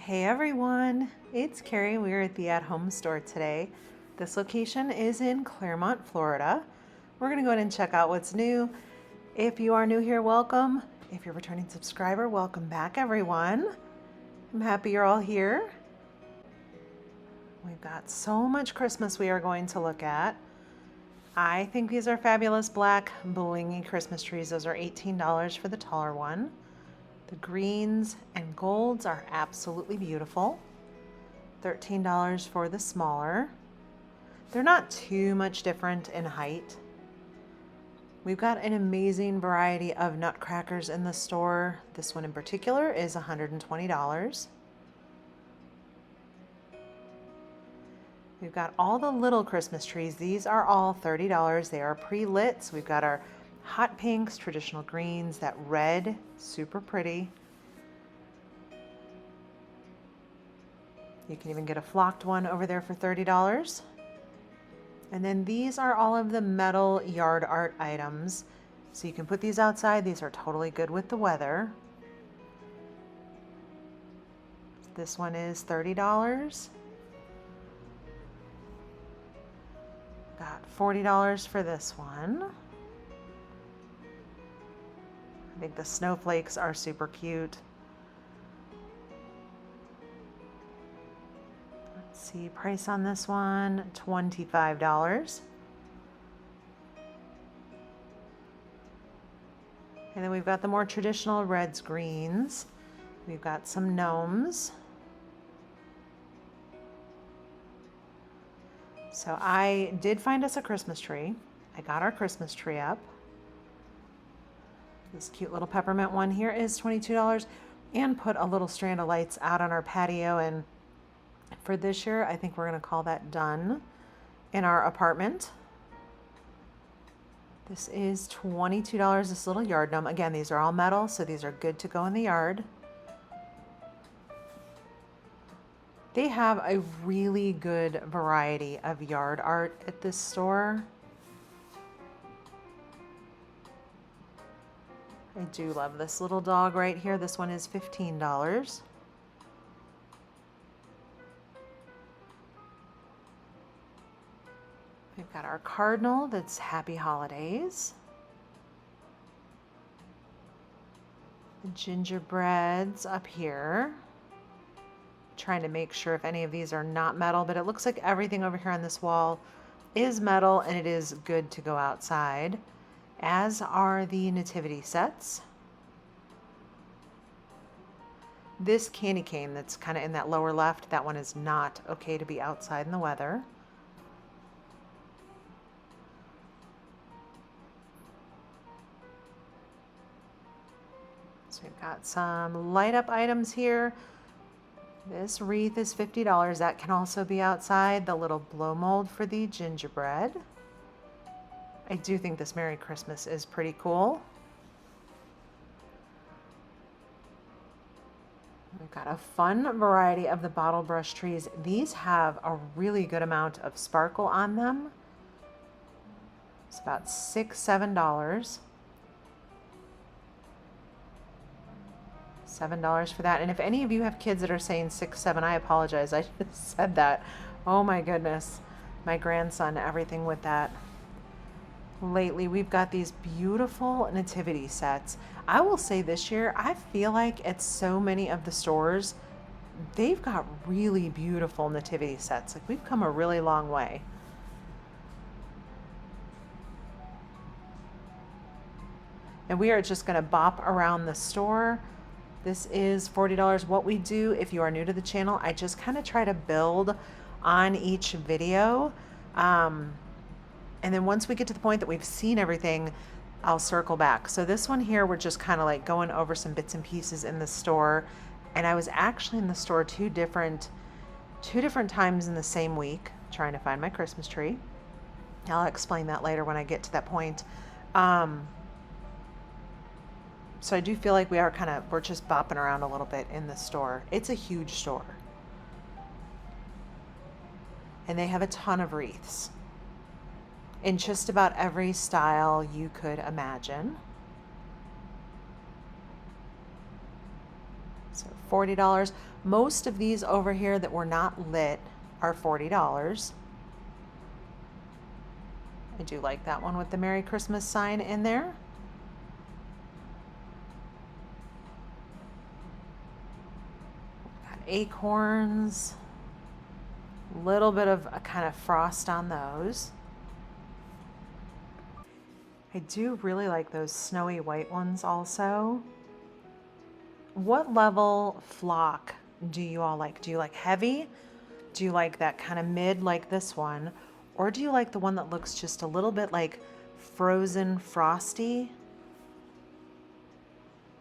Hey everyone, it's Carrie. We're at the at-home store today. This location is in Claremont, Florida. We're gonna go ahead and check out what's new. If you are new here, welcome. If you're a returning subscriber, welcome back everyone. I'm happy you're all here. We've got so much Christmas we are going to look at. I think these are fabulous black blingy Christmas trees. Those are $18 for the taller one. The greens and golds are absolutely beautiful. $13 for the smaller. They're not too much different in height. We've got an amazing variety of nutcrackers in the store. This one in particular is $120. We've got all the little Christmas trees. These are all $30. They are pre-lit. So we've got our hot pinks, traditional greens, that red, super pretty. You can even get a flocked one over there for $30. And then these are all of the metal yard art items. So you can put these outside. These are totally good with the weather. This one is $30. Got $40 for this one. I think the snowflakes are super cute. Let's see, price on this one, $25. And then we've got the more traditional reds, greens. We've got some gnomes. So I did find us a Christmas tree. I got our Christmas tree up. This cute little peppermint one here is $22, and put a little strand of lights out on our patio. And for this year, I think we're going to call that done in our apartment. This is $22, this little yard gnome. Again, these are all metal, so these are good to go in the yard. They have a really good variety of yard art at this store. I do love this little dog right here. This one is $15. We've got our cardinal that's Happy Holidays. The gingerbreads up here. Trying to make sure if any of these are not metal, but it looks like everything over here on this wall is metal, and it is good to go outside, as are the nativity sets. This candy cane that's kind of in that lower left, that one is not okay to be outside in the weather. So we've got some light up items here. This wreath is $50. That can also be outside. The little blow mold for the gingerbread. I do think this Merry Christmas is pretty cool. We've got a fun variety of the bottle brush trees. These have a really good amount of sparkle on them. It's about $6, $7. $7 for that. And if any of you have kids that are saying 6, 7, I apologize. I just said that. Oh my goodness. My grandson, everything with that. Lately, we've got these beautiful nativity sets. I will say this year, I feel like at so many of the stores, they've got really beautiful nativity sets. Like, we've come a really long way. And we are just going to bop around the store. This is $40. What we do, if you are new to the channel, I just kind of try to build on each video. And then once we get to the point that we've seen everything, I'll circle back. So this one here, we're just kind of like going over some bits and pieces in the store. And I was actually in the store two different times in the same week, trying to find my Christmas tree. I'll explain that later when I get to that point. So I do feel like we're just bopping around a little bit in the store. It's a huge store. And they have a ton of wreaths in just about every style you could imagine. So $40. Most of these over here that were not lit are $40. I do like that one with the Merry Christmas sign in there. Got acorns, a little bit of a kind of frost on those. I do really like those snowy white ones also. What level flock do you all like? Do you like heavy? Do you like that kind of mid like this one? Or do you like the one that looks just a little bit like frozen frosty?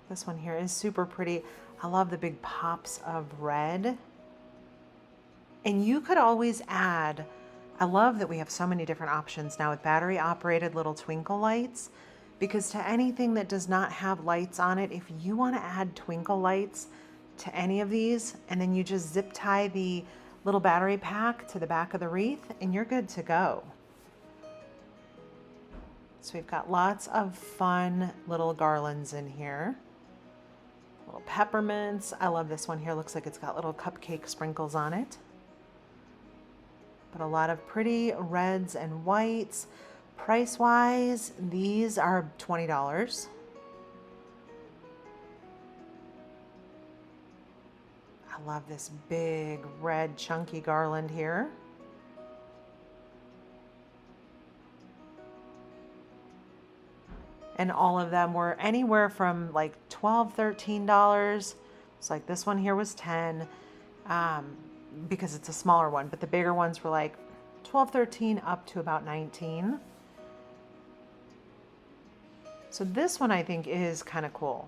This one here is super pretty. I love the big pops of red. And you could always add, I love that we have so many different options now with battery operated little twinkle lights, because to anything that does not have lights on it, if you want to add twinkle lights to any of these, and then you just zip tie the little battery pack to the back of the wreath and you're good to go. So we've got lots of fun little garlands in here. Little peppermints. I love this one here. Looks like it's got little cupcake sprinkles on it. But a lot of pretty reds and whites. Price-wise, these are $20. I love this big red chunky garland here. And all of them were anywhere from like $12, $13. It's like this one here was 10 because it's a smaller one, but the bigger ones were like 12, 13 up to about 19. So this one I think is kind of cool.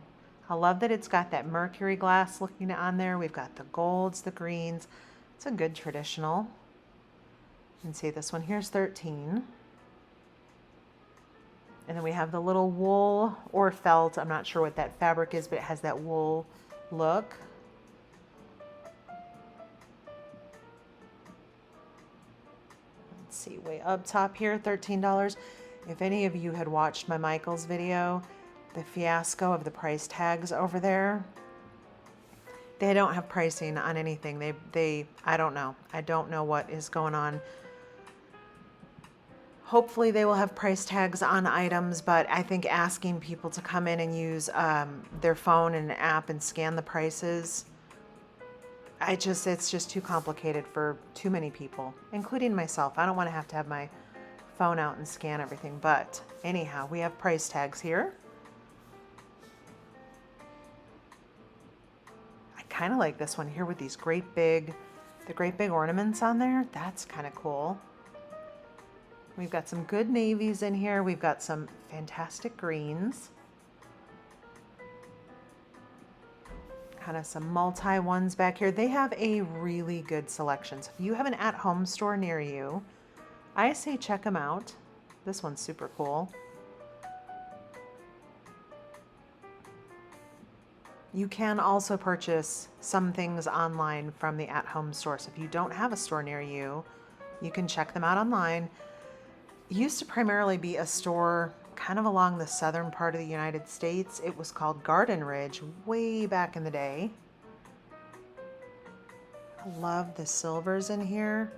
I love that it's got that mercury glass looking on there. We've got the golds, the greens. It's a good traditional. You can see this one here's 13. And then we have the little wool or felt. I'm not sure what that fabric is, but it has that wool look. Let's see, way up top here, $13. If any of you had watched my Michaels video, the fiasco of the price tags over there, they don't have pricing on anything. I don't know. I don't know what is going on. Hopefully they will have price tags on items, but I think asking people to come in and use their phone and app and scan the prices, it's just too complicated for too many people, including myself. I don't want to have my phone out and scan everything, but anyhow, we have price tags here. I kind of like this one here with these great big ornaments on there. That's kind of cool. We've got some good navies in here. We've got some fantastic greens. Kind of some multi ones back here. They have a really good selection. So if you have an at-home store near you, I say check them out. This one's super cool. You can also purchase some things online from the at-home store. So if you don't have a store near you, you can check them out online. It used to primarily be a store kind of along the southern part of the United States. It was called Garden Ridge way back in the day. I love the silvers in here.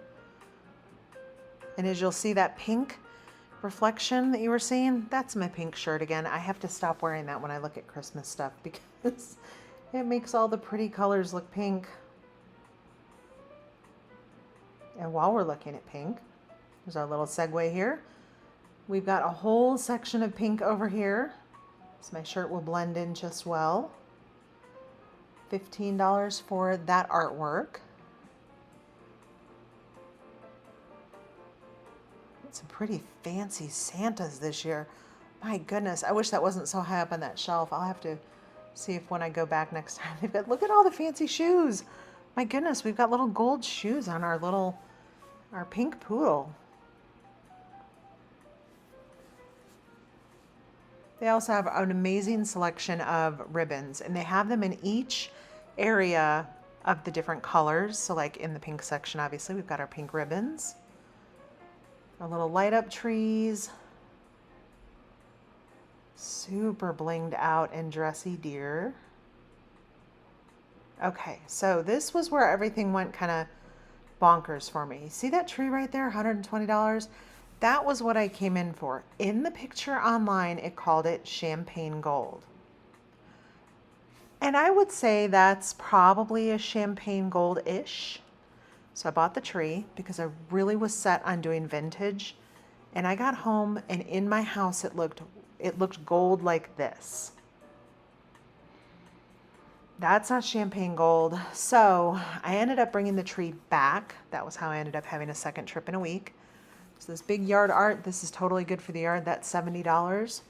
And as you'll see, that pink reflection that you were seeing, that's my pink shirt again. I have to stop wearing that when I look at Christmas stuff because it makes all the pretty colors look pink. And while we're looking at pink, there's our little segue here. We've got a whole section of pink over here. So my shirt will blend in just well. $15 for that artwork. Some pretty fancy Santas this year. My goodness, I wish that wasn't so high up on that shelf. I'll have to see if when I go back next time, they've got, look at all the fancy shoes. My goodness, we've got little gold shoes on our pink poodle. They also have an amazing selection of ribbons, and they have them in each area of the different colors. So like in the pink section, obviously, we've got our pink ribbons. Our little light up trees. Super blinged out and dressy deer. Okay, so this was where everything went kind of bonkers for me. See that tree right there, $120? That was what I came in for. In the picture online, it called it champagne gold. And I would say that's probably a champagne gold-ish. So I bought the tree because I really was set on doing vintage. And I got home and in my house it looked gold like this. That's not champagne gold. So I ended up bringing the tree back. That was how I ended up having a second trip in a week. So this big yard art, this is totally good for the yard. That's $70.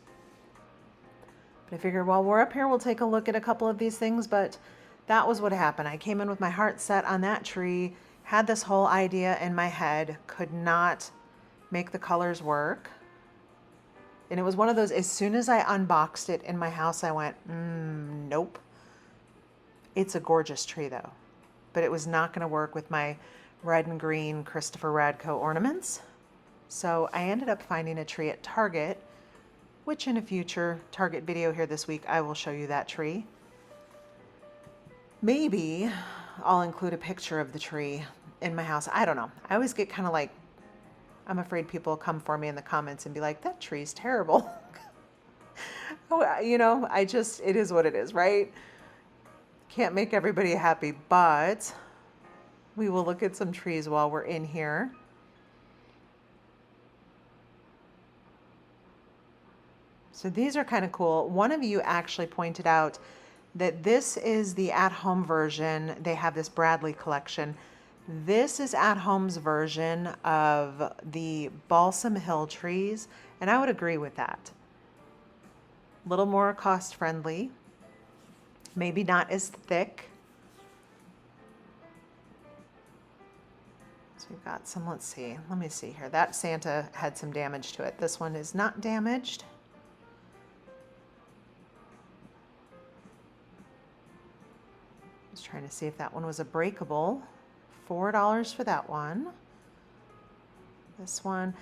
But I figured while we're up here, we'll take a look at a couple of these things. But that was what happened. I came in with my heart set on that tree, had this whole idea in my head, could not make the colors work. And it was one of those, as soon as I unboxed it in my house, I went, nope. It's a gorgeous tree though, but it was not gonna work with my red and green Christopher Radko ornaments. So I ended up finding a tree at Target, which in a future Target video here this week, I will show you that tree. Maybe I'll include a picture of the tree in my house. I don't know. I always get kind of like, I'm afraid people will come for me in the comments and be like, that tree's terrible. You know, it is what it is, right? Can't make everybody happy, but we will look at some trees while we're in here. So these are kind of cool. One of you actually pointed out that this is the at-home version. They have this Bradley collection. This is At Home's version of the Balsam Hill trees, and I would agree with that. A little more cost-friendly, maybe not as thick. So we've got some, let's see, let me see here. That Santa had some damage to it. This one is not damaged. Just trying to see if that one was a breakable. $4 for that one. This one,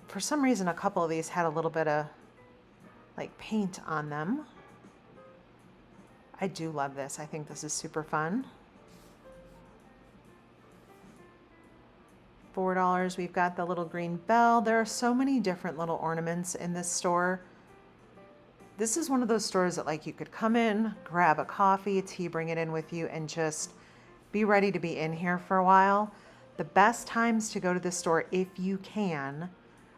for some reason, a couple of these had a little bit of like paint on them. I do love this. I think this is super fun. $4. We've got the little green bell. There are so many different little ornaments in this store. This is one of those stores that like you could come in, grab a coffee, a tea, bring it in with you, and just be ready to be in here for a while. The best times to go to this store, if you can,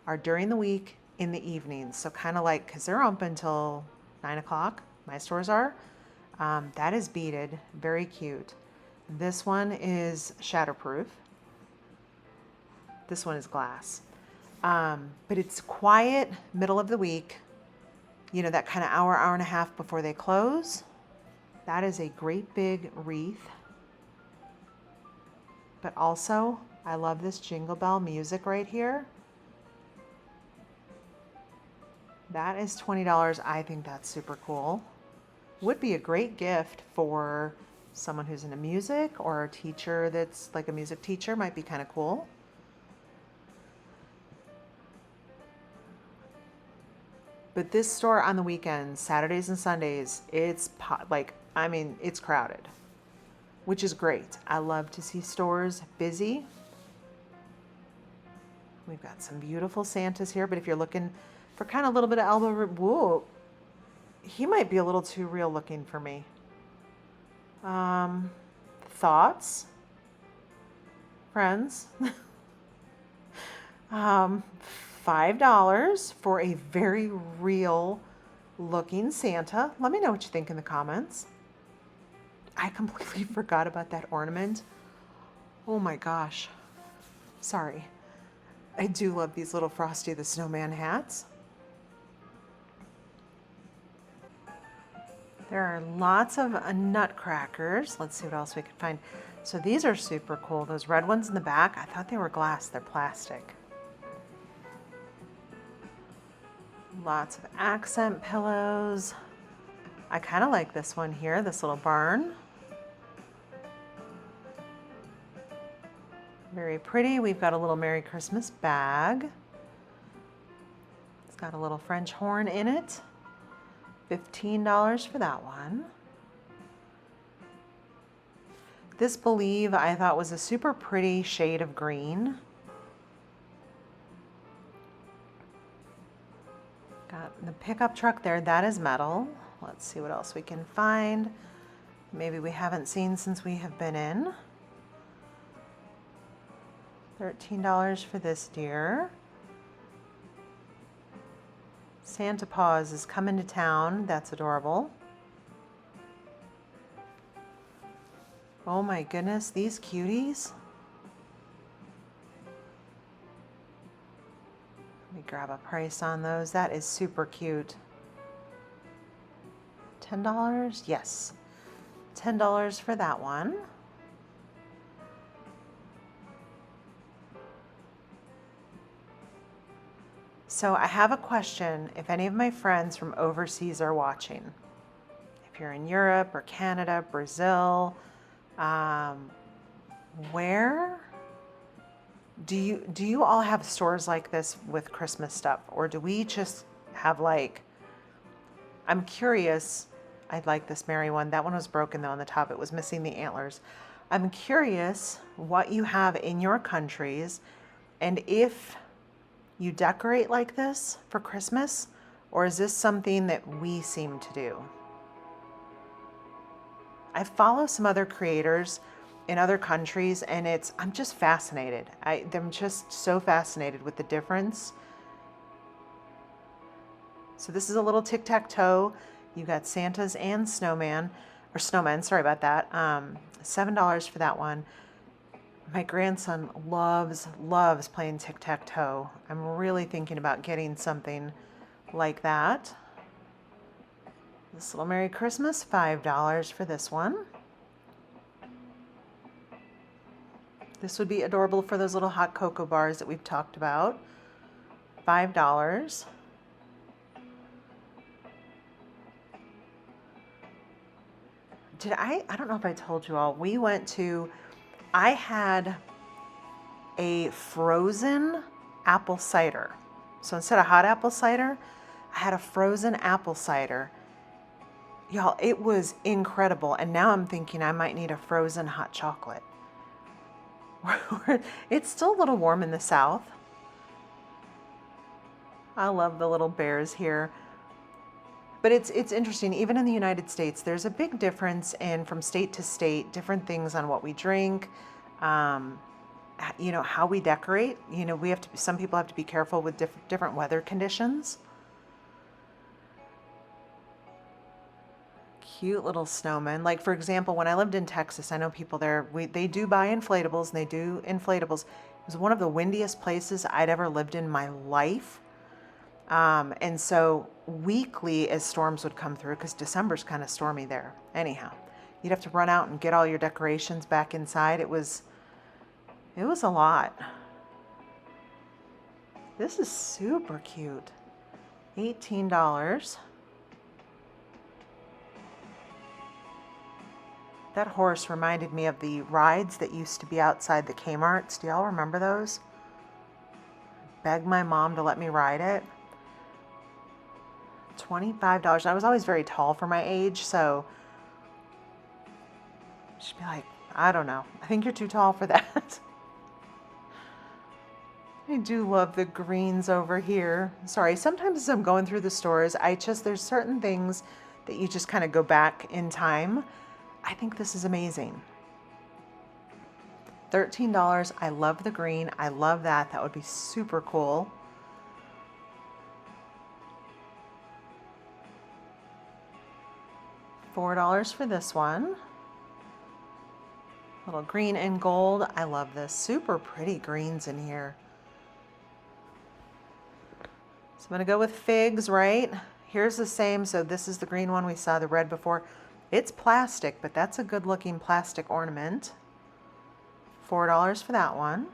are during the week in the evenings. So kind of like, because they're open till 9 o'clock, my stores are. That is beaded, very cute. This one is shatterproof. This one is glass. But it's quiet, middle of the week, you know, that kind of hour, hour and a half before they close. That is a great big wreath. But also, I love this Jingle Bell music right here. That is $20. I think that's super cool. Would be a great gift for someone who's into music, or a teacher that's like a music teacher, might be kind of cool. But this store on the weekends, Saturdays and Sundays, it's it's crowded, which is great. I love to see stores busy. We've got some beautiful Santas here, but if you're looking for kind of a little bit of elbow room, whoa, he might be a little too real looking for me. Thoughts? Friends? $5 for a very real looking Santa. Let me know what you think in the comments. I completely forgot about that ornament. Oh my gosh. Sorry. I do love these little Frosty the Snowman hats. There are lots of nutcrackers. Let's see what else we can find. So these are super cool. Those red ones in the back, I thought they were glass. They're plastic. Lots of accent pillows. I kind of like this one here, this little barn. Very pretty. We've got a little Merry Christmas bag. It's got a little French horn in it. $15 for that one. This Believe I thought was a super pretty shade of green. Got the pickup truck there, that is metal. Let's see what else we can find. Maybe we haven't seen since we have been in. $13 for this deer. Santa Paws is coming to town. That's adorable. Oh my goodness, these cuties. Let me grab a price on those. That is super cute. $10? Yes. $10 for that one. So I have a question if any of my friends from overseas are watching. If you're in Europe or Canada, Brazil, where do you all have stores like this with Christmas stuff, or do we just have like, I'm curious. I like this Mary one. That one was broken though on the top. It was missing the antlers. I'm curious what you have in your countries and if you decorate like this for Christmas, or is this something that we seem to do? I follow some other creators in other countries and I'm just fascinated. I'm just so fascinated with the difference. So this is a little tic-tac-toe. You got Santas and snowmen, sorry about that. $7 for that one. My grandson loves playing tic-tac-toe. I'm really thinking about getting something like that. This little Merry Christmas, $5 for this one. This would be adorable for those little hot cocoa bars that we've talked about. $5. I don't know if I told you all, I had a frozen apple cider. So instead of hot apple cider, I had a frozen apple cider. Y'all, it was incredible. And now I'm thinking I might need a frozen hot chocolate. It's still a little warm in the south. I love the little bears here. But it's interesting, even in the United States, there's a big difference in from state to state, different things on what we drink, you know, how we decorate. You know, some people have to be careful with different weather conditions. Cute little snowmen. Like, for example, when I lived in Texas, I know people there, they do buy inflatables, and they do inflatables. It was one of the windiest places I'd ever lived in my life. And so weekly as storms would come through, because December's kind of stormy there. Anyhow, you'd have to run out and get all your decorations back inside. It was a lot. This is super cute. $18. That horse reminded me of the rides that used to be outside the Kmart's. Do y'all remember those? Begged my mom to let me ride it. $25. I was always very tall for my age, so she'd be like, I don't know. I think you're too tall for that. I do love the greens over here. Sorry, sometimes as I'm going through the stores, there's certain things that you just kind of go back in time. I think this is amazing. $13. I love the green. I love that. That would be super cool. $4 for this one. Little green and gold. I love this. Super pretty greens in here. So I'm going to go with figs, right? Here's the same. So this is the green one. We saw the red before. It's plastic, but that's a good looking plastic ornament. $4 for that one.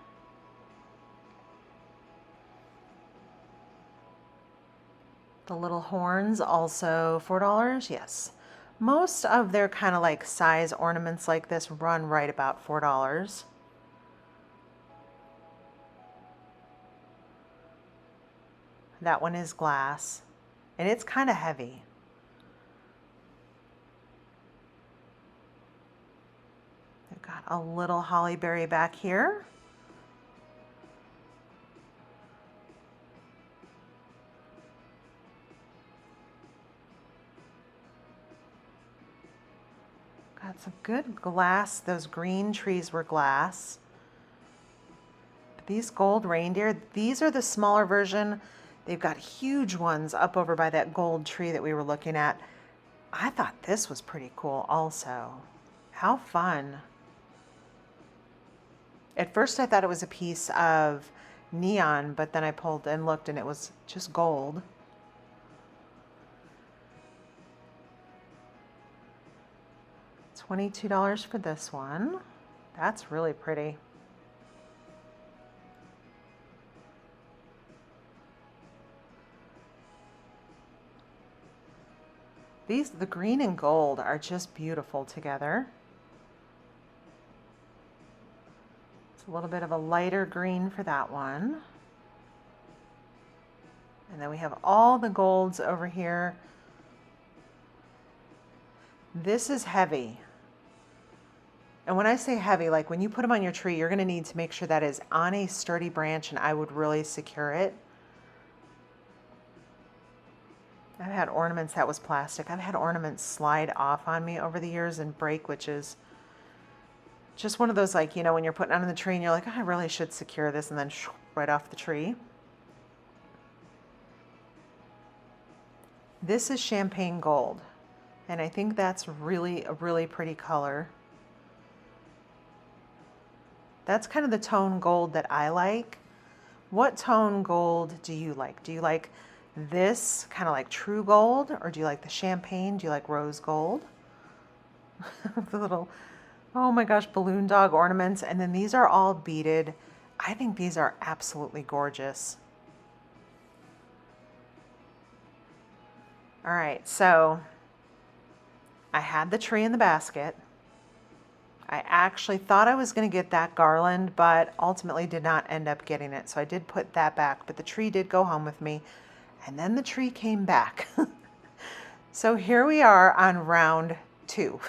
The little horns also $4. Yes. Most of their kind of like size ornaments like this run right about $4. That one is glass, and it's kind of heavy. They've got Got a little holly berry back here. Got some good glass. Those green trees were glass. These gold reindeer, these are the smaller version. They've got huge ones up over by that gold tree that we were looking at. I thought this was pretty cool also. How fun. At first I thought it was a piece of neon, but then I pulled and looked and it was just gold. $22 for this one. That's really pretty. The green and gold are just beautiful together. It's a little bit of a lighter green for that one. And then we have all the golds over here. This is heavy. And when I say heavy, like when you put them on your tree, you're going to need to make sure that is on a sturdy branch, and I would really secure it. I've had ornaments that was plastic. I've had ornaments slide off on me over the years and break, which is just one of those, like, you know, when you're putting it on the tree and you're like, oh, I really should secure this, and then right off the tree. This is champagne gold, and I think that's really a really pretty color. That's kind of the tone gold that I like. What tone gold do you like? Do you like this kind of like true gold, or do you like the champagne? Do you like rose gold? The little, oh my gosh, balloon dog ornaments. And then these are all beaded. I think these are absolutely gorgeous. All right, so I had the tree in the basket. I actually thought I was going to get that garland, but ultimately did not end up getting it. So I did put that back, but the tree did go home with me. And then the tree came back. So here we are on round 2.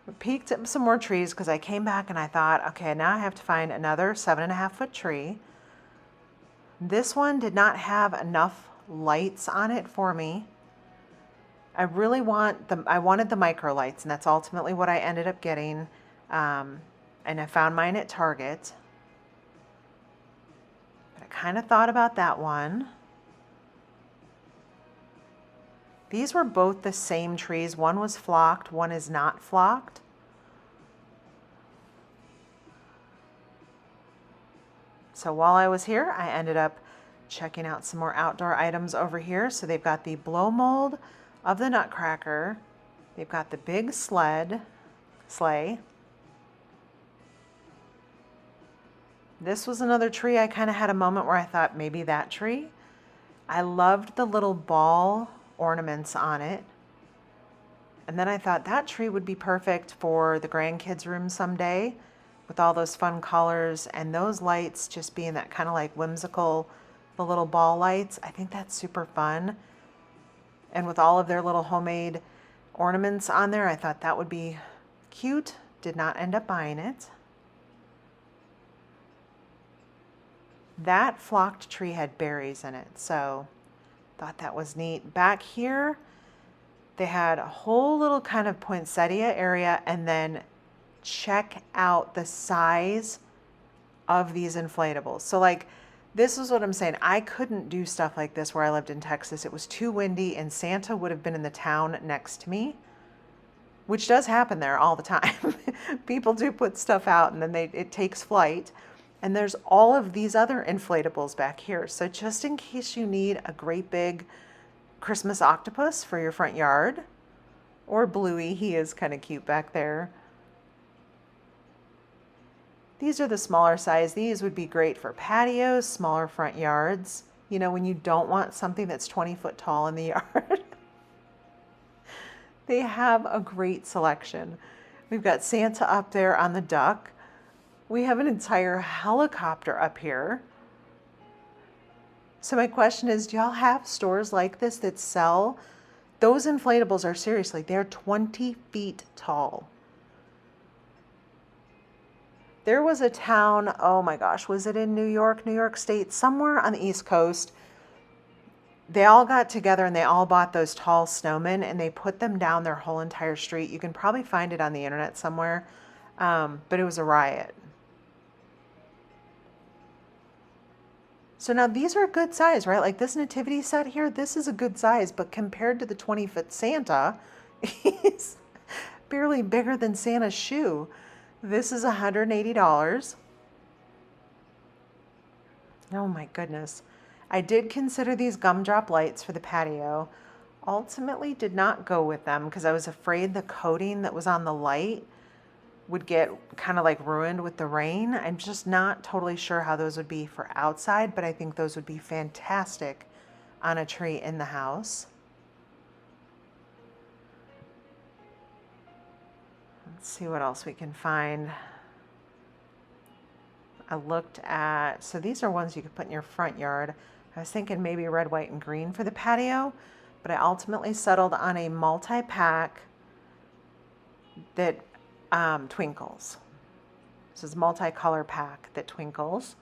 We peeked at some more trees because I came back and I thought, okay, now I have to find another 7.5-foot tree. This one did not have enough lights on it for me. I really wanted the micro lights, and that's ultimately what I ended up getting. And I found mine at Target. But I kind of thought about that one. These were both the same trees. One was flocked, one is not flocked. So while I was here, I ended up checking out some more outdoor items over here. So they've got the blow mold of the Nutcracker. They've got the big sleigh. This was another tree I kind of had a moment where I thought maybe that tree. I loved the little ball ornaments on it. And then I thought that tree would be perfect for the grandkids' room someday, with all those fun colors and those lights just being that kind of like whimsical, the little ball lights. I think that's super fun. And with all of their little homemade ornaments on there, I thought that would be cute. Did not end up buying it. That flocked tree had berries in it, so thought that was neat. Back here, they had a whole little kind of poinsettia area, and then check out the size of these inflatables. So like, this is what I'm saying. I couldn't do stuff like this where I lived in Texas. It was too windy, and Santa would have been in the town next to me, which does happen there all the time. People do put stuff out, and then it takes flight. And there's all of these other inflatables back here. So just in case you need a great big Christmas octopus for your front yard, or Bluey, he is kind of cute back there. These are the smaller size. These would be great for patios, smaller front yards. You know, when you don't want something that's 20 foot tall in the yard. They have a great selection. We've got Santa up there on the duck. We have an entire helicopter up here. So my question is, do y'all have stores like this that sell? Those inflatables are seriously, they're 20 feet tall. There was a town, oh my gosh, was it in New York, New York State, somewhere on the East Coast? They all got together and they all bought those tall snowmen and they put them down their whole entire street. You can probably find it on the internet somewhere, but it was a riot. So now these are a good size, right? Like this nativity set here, this is a good size, but compared to the 20-foot Santa, he's barely bigger than Santa's shoe. This is $180. Oh my goodness. I did consider these gumdrop lights for the patio. Ultimately did not go with them because I was afraid the coating that was on the light would get kind of like ruined with the rain. I'm just not totally sure how those would be for outside, but I think those would be fantastic on a tree in the house. Let's see what else we can find. I looked at, so these are ones you could put in your front yard. I was thinking maybe red, white, and green for the patio, but I ultimately settled on a multi-pack that twinkles. This is a multicolor pack that twinkles.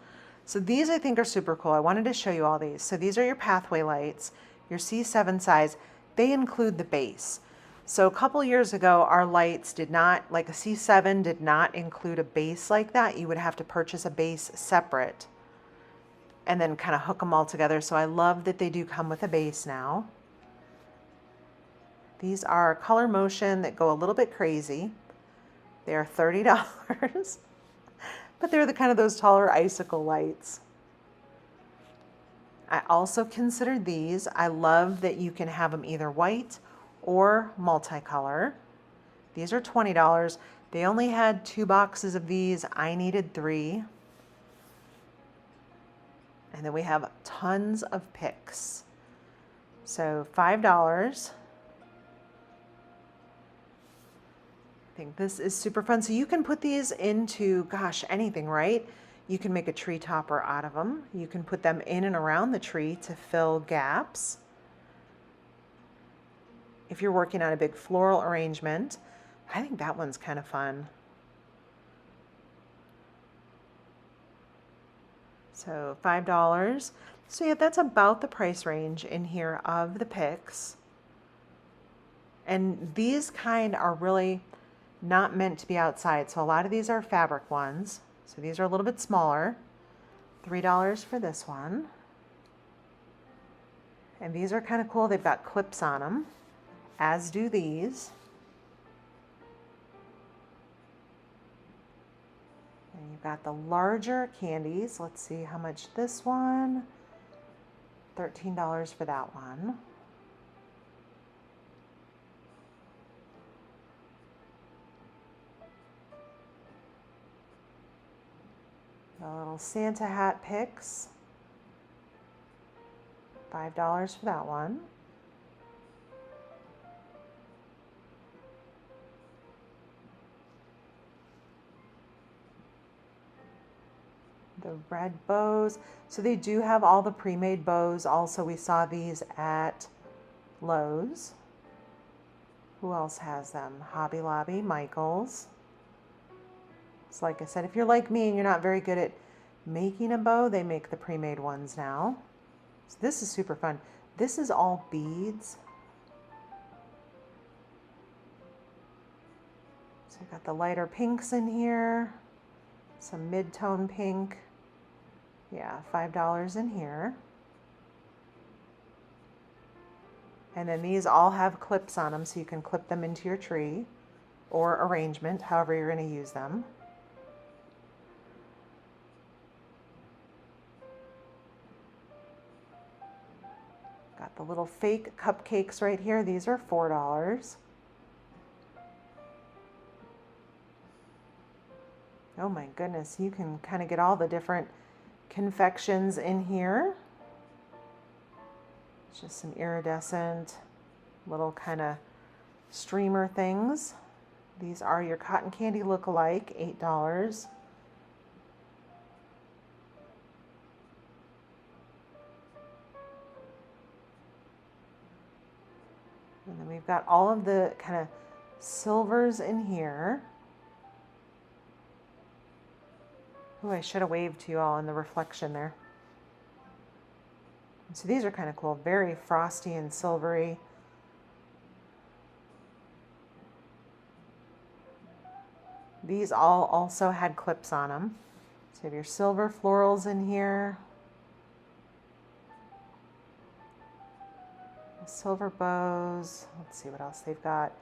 So these I think are super cool. I wanted to show you all these. So these are your pathway lights, your C7 size. They include the base. So a couple years ago, our lights did not, like a C7 did not include a base like that. You would have to purchase a base separate and then kind of hook them all together. So I love that they do come with a base now. These are color motion that go a little bit crazy. They are $30, but they're the kind of those taller icicle lights. I also considered these. I love that you can have them either white or multicolor. These are $20. They only had 2 boxes of these. I needed 3. And then we have tons of picks. So $5. I think this is super fun. So you can put these into, gosh, anything, right? You can make a tree topper out of them. You can put them in and around the tree to fill gaps. If you're working on a big floral arrangement, I think that one's kind of fun. So $5. So yeah, that's about the price range in here of the picks. And these kind are really not meant to be outside. So a lot of these are fabric ones. So these are a little bit smaller. $3 for this one. And these are kind of cool. They've got clips on them, as do these. And you've got the larger candies. Let's see how much this one. $13 for that one. The little Santa hat picks. $5 for that one. The red bows. So they do have all the pre-made bows. Also, we saw these at Lowe's. Who else has them? Hobby Lobby, Michael's. So like I said, if you're like me and you're not very good at making a bow, they make the pre-made ones now. So this is super fun. This is all beads. So I got the lighter pinks in here, some mid-tone pink. Yeah, $5 in here. And then these all have clips on them, so you can clip them into your tree or arrangement, however you're going to use them. Got the little fake cupcakes right here. These are $4. Oh my goodness, you can kind of get all the different confections in here. It's just some iridescent little kind of streamer things. These are your cotton candy look-alike, $8. And then we've got all of the kind of silvers in here. Oh, I should have waved to you all in the reflection there. So these are kind of cool, very frosty and silvery. These all also had clips on them. So you have your silver florals in here. Silver bows. Let's see what else they've got.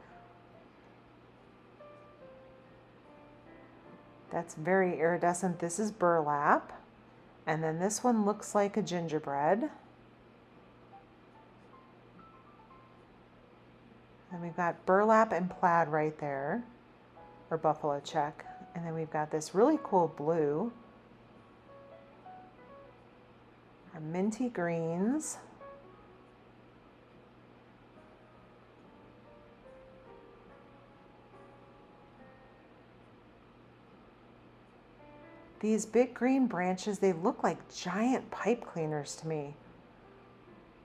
That's very iridescent. This is burlap. And then this one looks like a gingerbread. And we've got burlap and plaid right there, or buffalo check. And then we've got this really cool blue. Our minty greens. These big green branches, they look like giant pipe cleaners to me.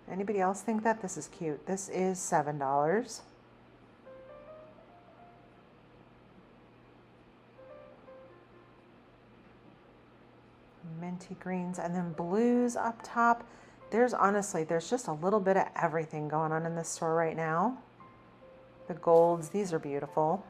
Anybody else think that? This is cute. This is $7. Minty greens and then blues up top. There's just a little bit of everything going on in this store right now. The golds, these are beautiful.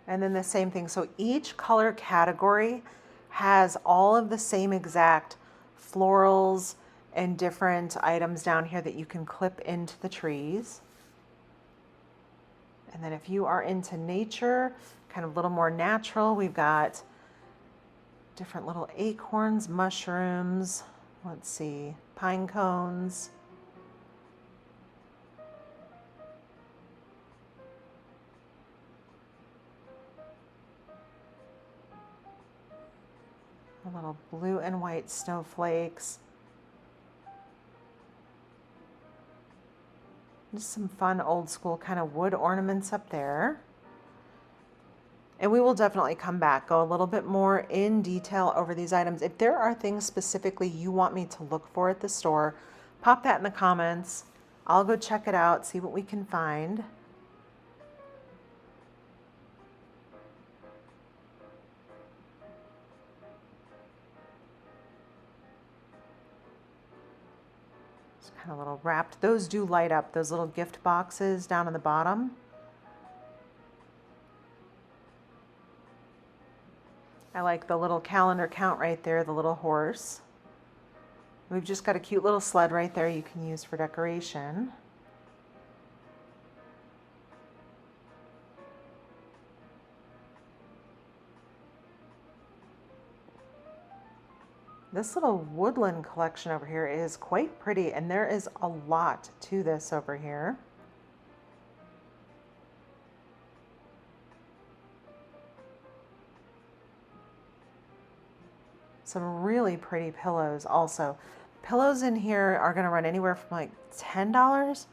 And then the same thing. So each color category has all of the same exact florals and different items down here that you can clip into the trees. And then if you are into nature, kind of a little more natural, we've got different little acorns, mushrooms, let's see, pine cones. A little blue and white snowflakes. Just some fun old school kind of wood ornaments up there. And we will definitely come back, go a little bit more in detail over these items. If there are things specifically you want me to look for at the store, pop that in the comments. I'll go check it out, see what we can find. Kind of little wrapped. Those do light up, those little gift boxes down on the bottom. I like the little calendar count right there, the little horse. We've just got a cute little sled right there you can use for decoration. This little woodland collection over here is quite pretty, and there is a lot to this over here. Some really pretty pillows also. Pillows in here are going to run anywhere from like $10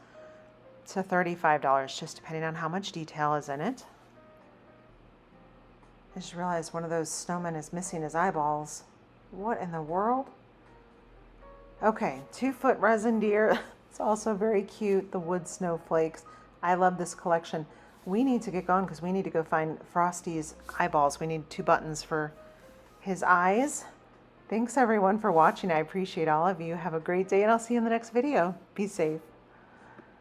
to $35, just depending on how much detail is in it. I just realized one of those snowmen is missing his eyeballs. What in the world? Okay, 2-foot resin deer. It's also very cute. The wood snowflakes. I love this collection. We need to get going because we need to go find Frosty's eyeballs. We need 2 buttons for his eyes. Thanks everyone for watching. I appreciate all of you. Have a great day and I'll see you in the next video. Be safe.